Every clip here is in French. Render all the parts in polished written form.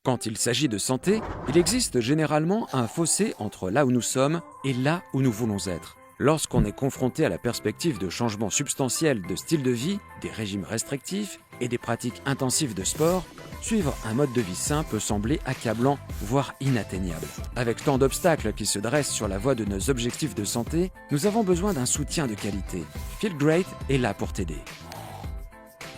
Quand il s'agit de santé, il existe généralement un fossé entre là où nous sommes et là où nous voulons être. Lorsqu'on est confronté à la perspective de changements substantiels de style de vie, des régimes restrictifs et des pratiques intensives de sport, suivre un mode de vie sain peut sembler accablant, voire inatteignable. Avec tant d'obstacles qui se dressent sur la voie de nos objectifs de santé, nous avons besoin d'un soutien de qualité. Feel Great est là pour t'aider.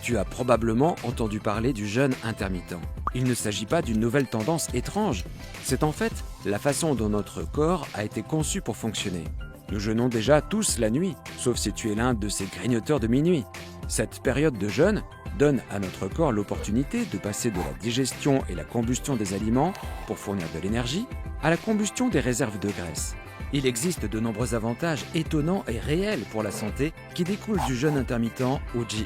Tu as probablement entendu parler du jeûne intermittent. Il ne s'agit pas d'une nouvelle tendance étrange, c'est en fait la façon dont notre corps a été conçu pour fonctionner. Nous jeûnons déjà tous la nuit, sauf si tu es l'un de ces grignoteurs de minuit. Cette période de jeûne donne à notre corps l'opportunité de passer de la digestion et la combustion des aliments pour fournir de l'énergie à la combustion des réserves de graisse. Il existe de nombreux avantages étonnants et réels pour la santé qui découlent du jeûne intermittent ou GE.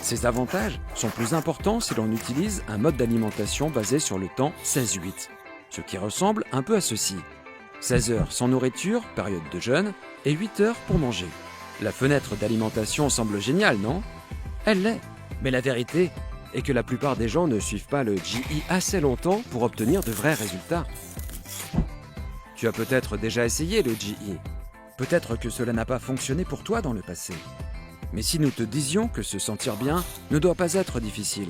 Ces avantages sont plus importants si l'on utilise un mode d'alimentation basé sur le temps 16-8, ce qui ressemble un peu à ceci. 16 heures sans nourriture, période de jeûne, et 8 heures pour manger. La fenêtre d'alimentation semble géniale, non? Elle l'est, mais la vérité est que la plupart des gens ne suivent pas le GE assez longtemps pour obtenir de vrais résultats. Tu as peut-être déjà essayé le GE. Peut-être que cela n'a pas fonctionné pour toi dans le passé. Mais si nous te disions que se sentir bien ne doit pas être difficile,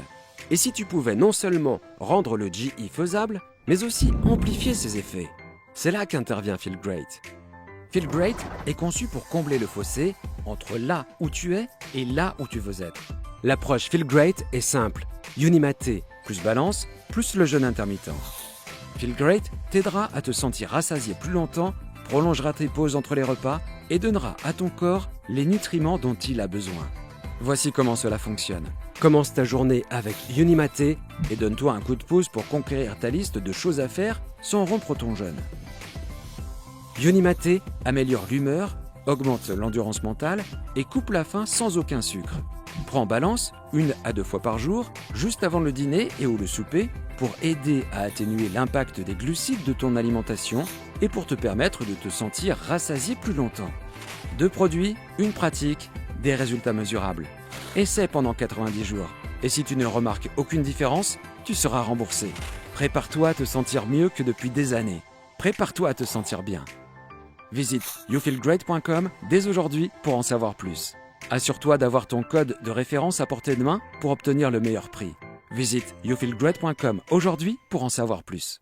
et si tu pouvais non seulement rendre le GE faisable, mais aussi amplifier ses effets, c'est là qu'intervient Feel Great. Feel Great est conçu pour combler le fossé entre là où tu es et là où tu veux être. L'approche Feel Great est simple, Unimaté plus balance plus le jeûne intermittent. Feel Great t'aidera à te sentir rassasié plus longtemps, prolongera tes pauses entre les repas et donnera à ton corps les nutriments dont il a besoin. Voici comment cela fonctionne. Commence ta journée avec Unimaté et donne-toi un coup de pouce pour conquérir ta liste de choses à faire sans rompre ton jeûne. Unimaté améliore l'humeur, augmente l'endurance mentale et coupe la faim sans aucun sucre. Prends Balance 1 à 2 fois par jour, juste avant le dîner et ou le souper, pour aider à atténuer l'impact des glucides de ton alimentation et pour te permettre de te sentir rassasié plus longtemps. 2 produits, une pratique, des résultats mesurables. Essaie pendant 90 jours. Et si tu ne remarques aucune différence, tu seras remboursé. Prépare-toi à te sentir mieux que depuis des années. Prépare-toi à te sentir bien. Visite youfeelgreat.com dès aujourd'hui pour en savoir plus. Assure-toi d'avoir ton code de référence à portée de main pour obtenir le meilleur prix. Visite youfeelgreat.com aujourd'hui pour en savoir plus.